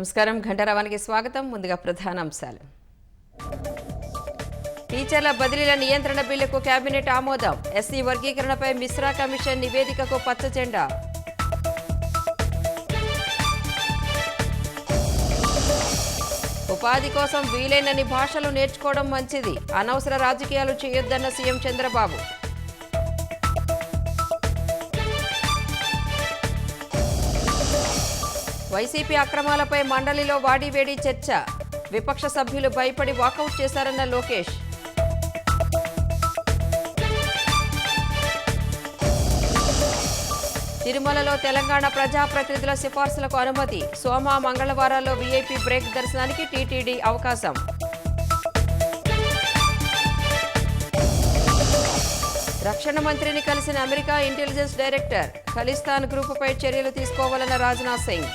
నమస్కారం. ఘంటారావానికి స్వాగతం. ముందుగా ప్రధాన అంశాలు. టీచర్ల బదిలీల నియంత్రణ బిల్లుకు కేబినెట్ ఆమోదం. ఎస్సీ వర్గీకరణపై మిశ్రా కమిషన్ నివేదికకు పచ్చజెండా. ఉపాధి కోసం వీలైనన్ని భాషలు నేర్చుకోవడం మంచిది. అనవసర రాజకీయాలు చేయొద్దన్న సీఎం చంద్రబాబు. వైసీపీ అక్రమాలపై మండలిలో వాడివేడి చర్చ. విపక్ష సభ్యులు భయపడి వాకౌట్ చేశారన్న లోకేష్. తిరుమలలో తెలంగాణ ప్రజాప్రతినిధుల సిఫార్సులకు అనుమతి. సోమ మంగళవారాల్లో వీఐపీ బ్రేక్ దర్శనానికి టీటీడీ అవకాశం. రక్షణ మంత్రిని కలిసిన అమెరికా ఇంటెలిజెన్స్ డైరెక్టర్. ఖలిస్తాన్ గ్రూపుపై చర్యలు తీసుకోవాలన్న రాజ్నాథ్ సింగ్.